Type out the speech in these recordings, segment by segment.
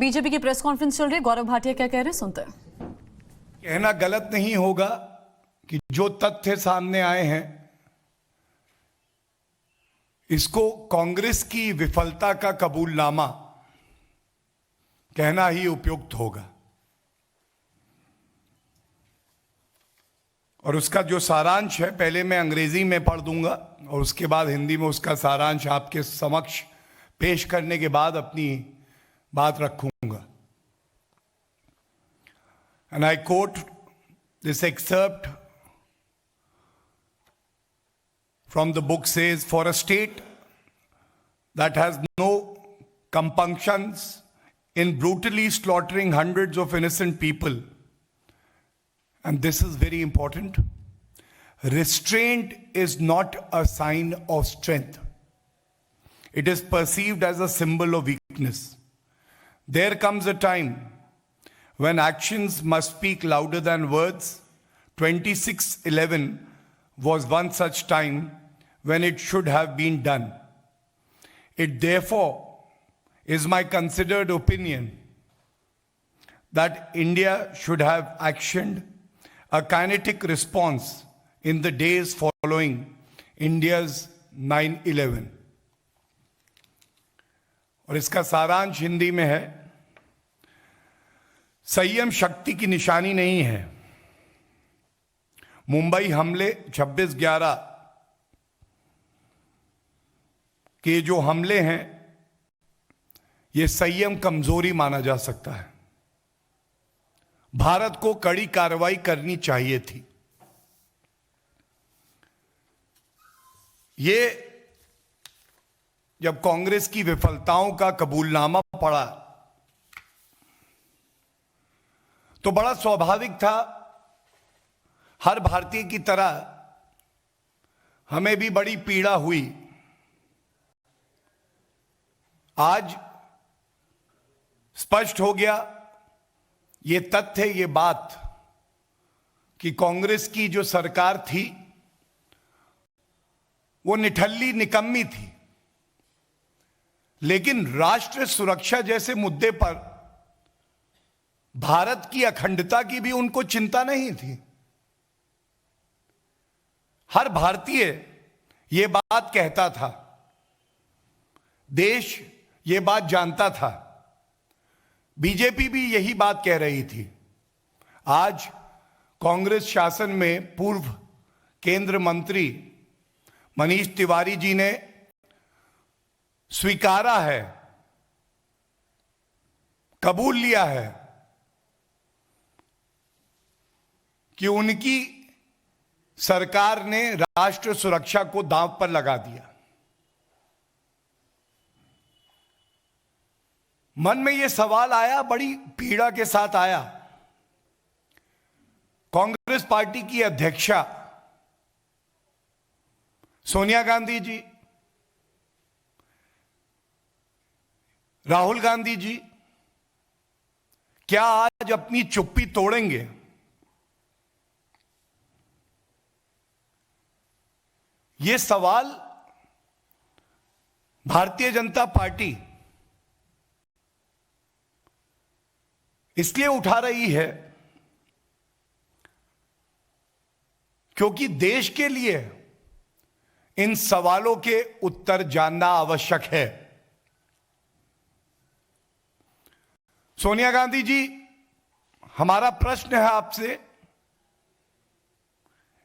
BJP की press conference चल रही है, गौरव भाटिया क्या कह रहे हैं, सुनते हैं। कहना गलत नहीं होगा कि जो तथ्य सामने आए हैं इसको कांग्रेस की विफलता का कबूलनामा कहना ही उपयुक्त होगा और उसका जो सारांश है पहले मैं अंग्रेजी में पढ़ दूंगा और उसके बाद हिंदी में उसका सारांश आपके समक्ष पेश करने के बाद अपनी बात रखूंगा। And I quote this excerpt from the book says, for a state that has no compunctions in brutally slaughtering hundreds of innocent people, and this is very important, restraint is not a sign of strength. It is perceived as a symbol of weakness. There comes a time when actions must speak louder than words. 26/11 was one such time when it should have been done. It therefore is my considered opinion that India should have actioned a kinetic response in the days following India's 9/11. और इसका सारांश हिंदी में है, संयम शक्ति की निशानी नहीं है। मुंबई हमले 26/11 के जो हमले हैं ये संयम कमजोरी माना जा सकता है। भारत को कड़ी कार्रवाई करनी चाहिए थी। ये जब कांग्रेस की विफलताओं का कबूलनामा पड़ा तो बड़ा स्वाभाविक था, हर भारतीय की तरह हमें भी बड़ी पीड़ा हुई। आज स्पष्ट हो गया ये तथ्य, ये बात कि कांग्रेस की जो सरकार थी वो निठल्ली निकम्मी थी, लेकिन राष्ट्र सुरक्षा जैसे मुद्दे पर भारत की अखंडता की भी उनको चिंता नहीं थी। हर भारतीय ये बात कहता था, देश ये बात जानता था, बीजेपी भी यही बात कह रही थी। आज कांग्रेस शासन में पूर्व केंद्र मंत्री मनीष तिवारी जी ने स्वीकारा है, कबूल लिया है कि उनकी सरकार ने राष्ट्र सुरक्षा को दांव पर लगा दिया। मन में यह सवाल आया, बड़ी पीड़ा के साथ आया, कांग्रेस पार्टी की अध्यक्षा सोनिया गांधी जी, राहुल गांधी जी क्या आज अपनी चुप्पी तोड़ेंगे? यह सवाल भारतीय जनता पार्टी इसलिए उठा रही है क्योंकि देश के लिए इन सवालों के उत्तर जानना आवश्यक है। सोनिया गांधी जी, हमारा प्रश्न है आपसे,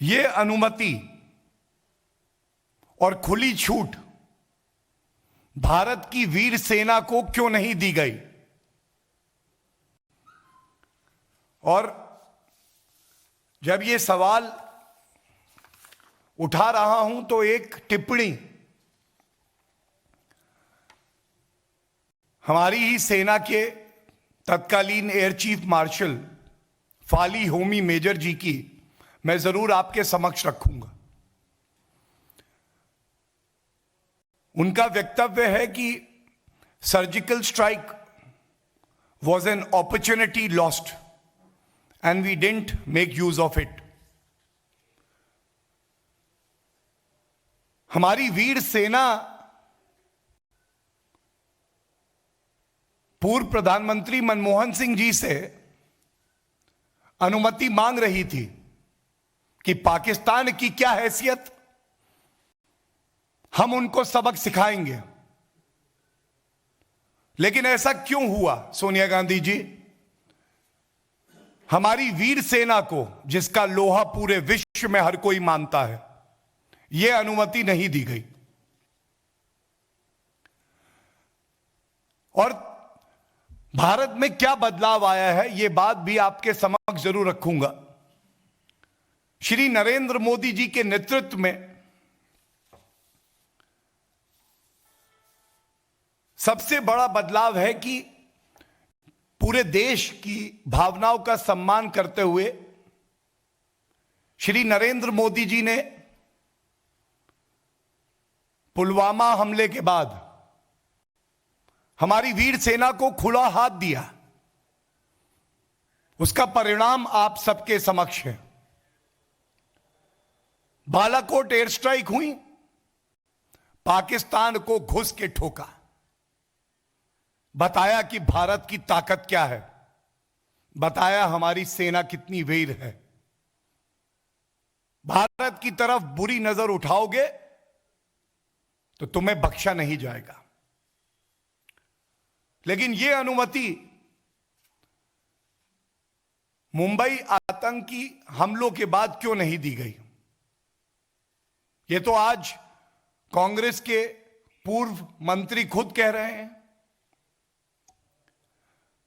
यह अनुमति और खुली छूट भारत की वीर सेना को क्यों नहीं दी गई? और जब यह सवाल उठा रहा हूं तो एक टिप्पणी हमारी ही सेना के तत्कालीन air chief marshal Fali Homi Major ji की मैं जरूर आपके समक्ष रखूंगा। उनका वक्तव्य है कि surgical strike was an opportunity lost and we didn't make use of it. हमारी वीर सेना पूर्व प्रधानमंत्री मनमोहन सिंह जी से अनुमति मांग रही थी कि पाकिस्तान की क्या हैसियत, हम उनको सबक सिखाएंगे। लेकिन ऐसा क्यों हुआ सोनिया गांधी जी? हमारी वीर सेना को, जिसका लोहा पूरे विश्व में हर कोई मानता है, यह अनुमति नहीं दी गई। और भारत में क्या बदलाव आया है, यह बात भी आपके समक्ष जरूर रखूंगा। श्री नरेंद्र मोदी जी के नेतृत्व में सबसे बड़ा बदलाव है कि पूरे देश की भावनाओं का सम्मान करते हुए श्री नरेंद्र मोदी जी ने पुलवामा हमले के बाद हमारी वीर सेना को खुला हाथ दिया। उसका परिणाम आप सबके समक्ष है। बालाकोट एयर स्ट्राइक हुई, पाकिस्तान को घुस के ठोका, बताया कि भारत की ताकत क्या है, बताया हमारी सेना कितनी वीर है। भारत की तरफ बुरी नजर उठाओगे तो तुम्हें बख्शा नहीं जाएगा। लेकिन यह अनुमति मुंबई आतंकी हमलों के बाद क्यों नहीं दी गई? यह तो आज कांग्रेस के पूर्व मंत्री खुद कह रहे हैं।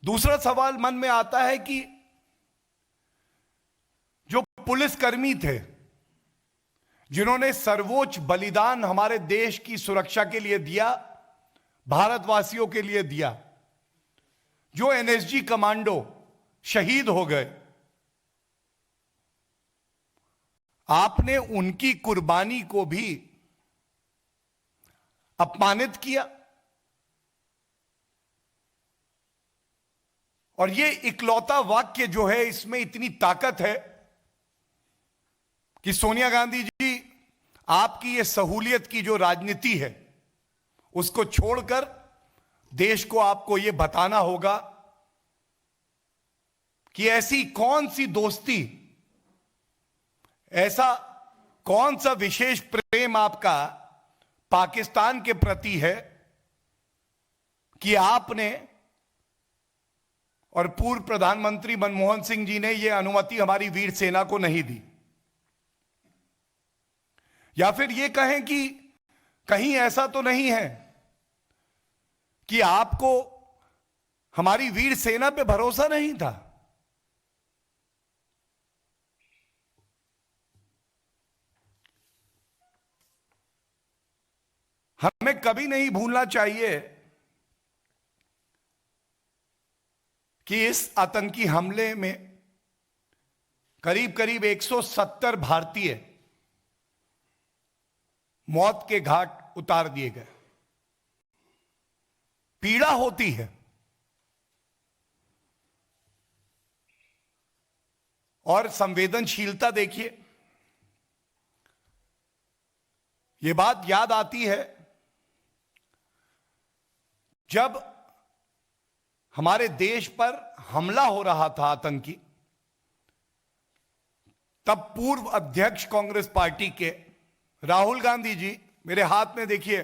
दूसरा सवाल मन में आता है कि जो पुलिसकर्मी थे, जिन्होंने सर्वोच्च बलिदान हमारे देश की सुरक्षा के लिए दिया, भारतवासियों के लिए दिया, जो एनएसजी कमांडो शहीद हो गए, आपने उनकी कुर्बानी को भी अपमानित किया। और ये इकलौता वाक्य जो है, इसमें इतनी ताकत है कि सोनिया गांधी जी, आपकी ये सहूलियत की जो राजनीति है, उसको छोड़कर देश को आपको ये बताना होगा कि ऐसी कौन सी दोस्ती, ऐसा कौन सा विशेष प्रेम आपका पाकिस्तान के प्रति है कि आपने और पूर्व प्रधानमंत्री मनमोहन सिंह जी ने यह अनुमति हमारी वीर सेना को नहीं दी। या फिर यह कहें कि कहीं ऐसा तो नहीं है कि आपको हमारी वीर सेना पे भरोसा नहीं था? हमें कभी नहीं भूलना चाहिए कि इस आतंकी हमले में करीब करीब 170 भारतीय मौत के घाट उतार दिए गए। पीड़ा होती है, और संवेदनशीलता देखिए, यह बात याद आती है जब हमारे देश पर हमला हो रहा था आतंकी, तब पूर्व अध्यक्ष कांग्रेस पार्टी के राहुल गांधी जी, मेरे हाथ में देखिए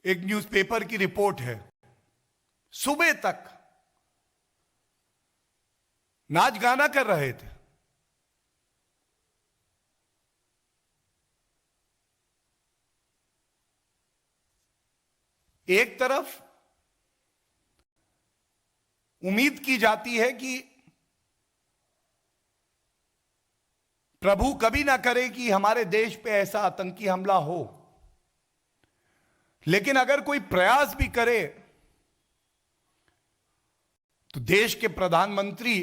एक न्यूज़पेपर की रिपोर्ट है, सुबह तक नाच गाना कर रहे थे। एक तरफ उम्मीद की जाती है कि प्रभु कभी ना करे कि हमारे देश पे ऐसा आतंकी हमला हो, लेकिन अगर कोई प्रयास भी करे तो देश के प्रधानमंत्री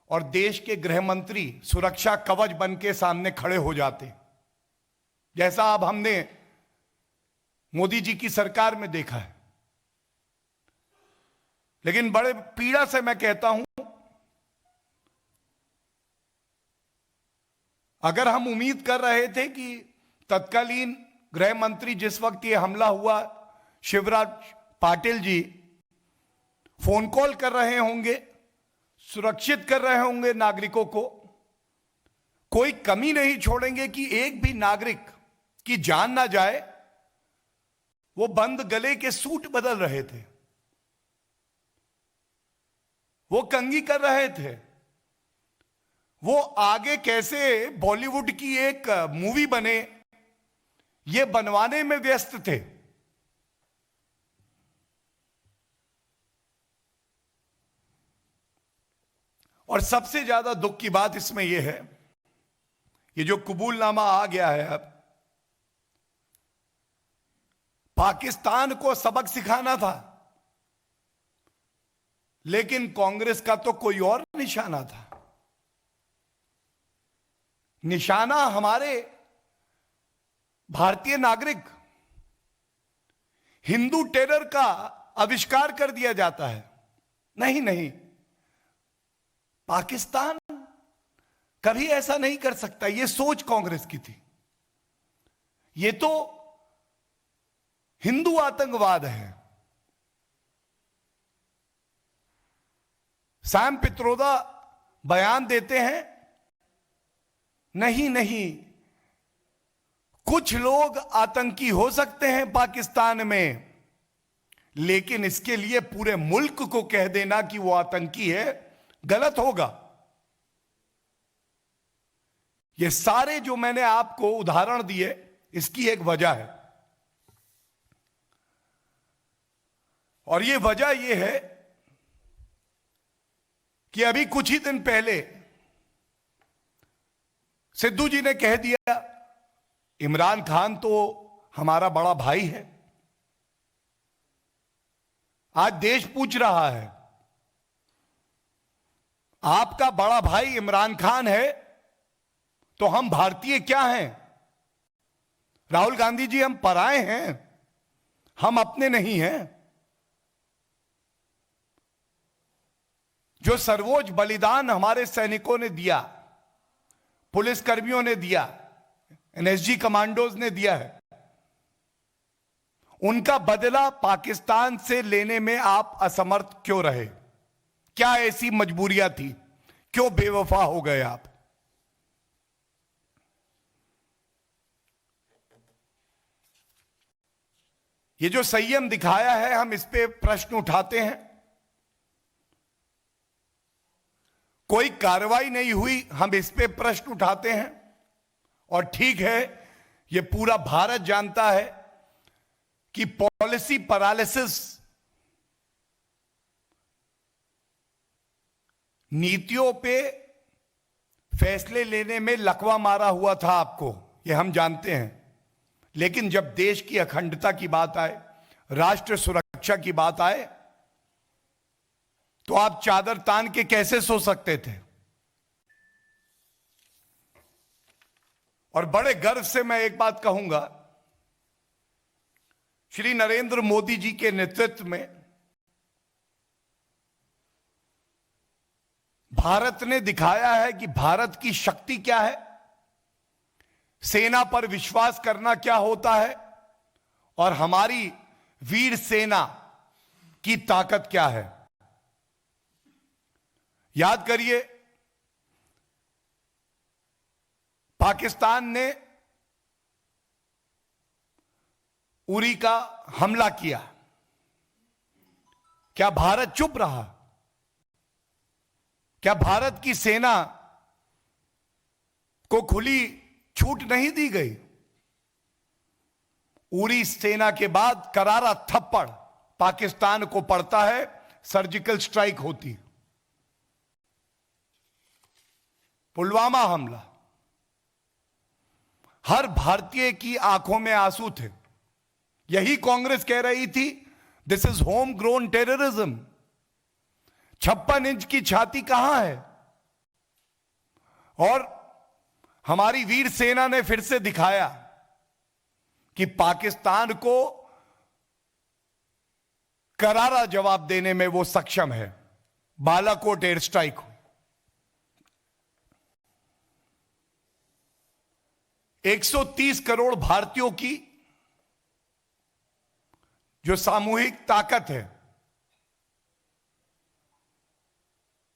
और देश के गृह मंत्री सुरक्षा कवच बन के सामने खड़े हो जाते, जैसा अब हमने मोदी जी की सरकार में देखा है। लेकिन बड़े पीड़ा से मैं कहता हूं, अगर हम उम्मीद कर रहे थे कि तत्कालीन गृह मंत्री, जिस वक्त ये हमला हुआ, शिवराज पाटिल जी, फोन कॉल कर रहे होंगे, सुरक्षित कर रहे होंगे नागरिकों को। कोई कमी नहीं छोड़ेंगे कि एक भी नागरिक की जान ना जाए। वो बंद गले के सूट बदल रहे थे, वो कंघी कर रहे थे, वो आगे कैसे बॉलीवुड की एक मूवी बने ये बनवाने में व्यस्त थे। और सबसे ज्यादा दुख की बात इसमें यह है, ये जो कबूलनामा आ गया है, अब पाकिस्तान को सबक सिखाना था, लेकिन कांग्रेस का तो कोई और निशाना था। निशाना हमारे भारतीय नागरिक, हिंदू टेरर का आविष्कार कर दिया जाता है। नहीं नहीं, पाकिस्तान कभी ऐसा नहीं कर सकता। यह सोच कांग्रेस की थी। यह तो हिंदू आतंकवाद है। सैम पित्रोदा बयान देते हैं, नहीं नहीं, कुछ लोग आतंकी हो सकते हैं पाकिस्तान में, लेकिन इसके लिए पूरे मुल्क को कह देना कि वो आतंकी है, गलत होगा। ये सारे जो मैंने आपको उदाहरण दिए, इसकी एक वजह है। और ये वजह ये है कि अभी कुछ ही दिन पहले सिद्धू जी ने कह दिया इमरान खान तो हमारा बड़ा भाई है। आज देश पूछ रहा है, आपका बड़ा भाई इमरान खान है तो हम भारतीय क्या हैं? राहुल गांधी जी, हम पराए हैं, हम अपने नहीं हैं। जो सर्वोच्च बलिदान हमारे सैनिकों ने दिया, पुलिसकर्मियों ने दिया, एनएसजी कमांडोज ने दिया है, उनका बदला पाकिस्तान से लेने में आप असमर्थ क्यों रहे? क्या ऐसी मजबूरियां थी? क्यों बेवफा हो गए आप? ये जो संयम दिखाया है, हम इस पे प्रश्न उठाते हैं। कोई कार्रवाई नहीं हुई, हम इस पे प्रश्न उठाते हैं। और ठीक है, ये पूरा भारत जानता है कि पॉलिसी पैरालिसिस, नीतियों पे फैसले लेने में लकवा मारा हुआ था आपको, ये हम जानते हैं। लेकिन जब देश की अखंडता की बात आए, राष्ट्र सुरक्षा की बात आए, तो आप चादर तान के कैसे सो सकते थे? और बड़े गर्व से मैं एक बात कहूंगा, श्री नरेंद्र मोदी जी के नेतृत्व में भारत ने दिखाया है कि भारत की शक्ति क्या है, सेना पर विश्वास करना क्या होता है, और हमारी वीर सेना की ताकत क्या है। याद करिए, पाकिस्तान ने उरी का हमला किया, क्या भारत चुप रहा? क्या भारत की सेना को खुली छूट नहीं दी गई? उरी सेना के बाद करारा थप्पड़ पाकिस्तान को पड़ता है, सर्जिकल स्ट्राइक होती है। पुलवामा हमला, हर भारतीय की आंखों में आंसू थे। यही कांग्रेस कह रही थी, this is home grown terrorism. 56 inch की छाती कहां है? और हमारी वीर सेना ने फिर से दिखाया कि पाकिस्तान को करारा जवाब देने में वो सक्षम है। बालाकोट एयर स्ट्राइक हुई, 130 करोड़ भारतीयों की जो सामूहिक ताकत है,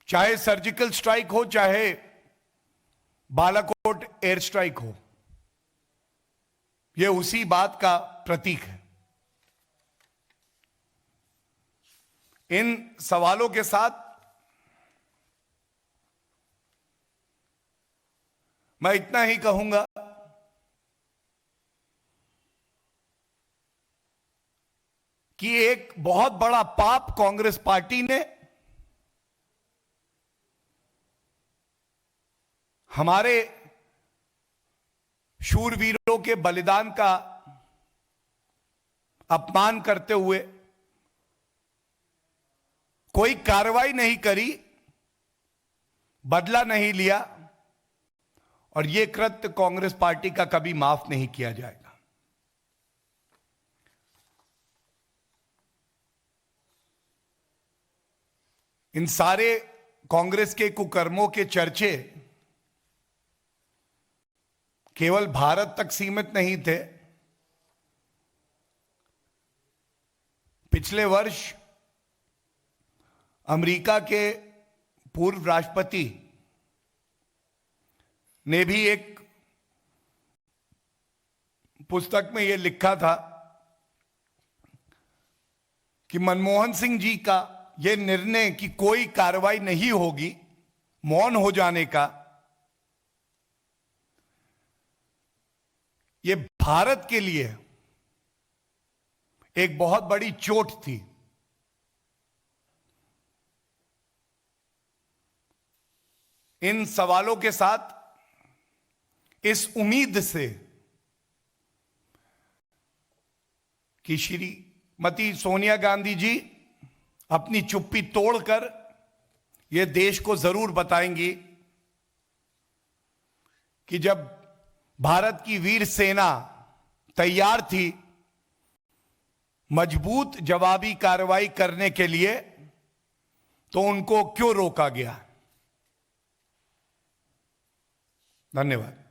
चाहे सर्जिकल स्ट्राइक हो, चाहे बालाकोट एयर स्ट्राइक हो, यह उसी बात का प्रतीक है। इन सवालों के साथ मैं इतना ही कहूंगा कि एक बहुत बड़ा पाप कांग्रेस पार्टी ने हमारे शूरवीरों के बलिदान का अपमान करते हुए कोई कार्रवाई नहीं करी, बदला नहीं लिया, और यह कृत्य कांग्रेस पार्टी का कभी माफ नहीं किया जाएगा। इन सारे कांग्रेस के कुकर्मों के चर्चे केवल भारत तक सीमित नहीं थे। पिछले वर्ष अमेरिका के पूर्व राष्ट्रपति ने भी एक पुस्तक में यह लिखा था कि मनमोहन सिंह जी का यह निर्णय कि कोई कार्रवाई नहीं होगी, मौन हो जाने का, यह भारत के लिए एक बहुत बड़ी चोट थी। इन सवालों के साथ, इस उम्मीद से कि श्रीमती सोनिया गांधी जी अपनी चुप्पी तोड़कर यह देश को जरूर बताएंगी कि जब भारत की वीर सेना तैयार थी मजबूत जवाबी कार्रवाई करने के लिए, तो उनको क्यों रोका गया। धन्यवाद।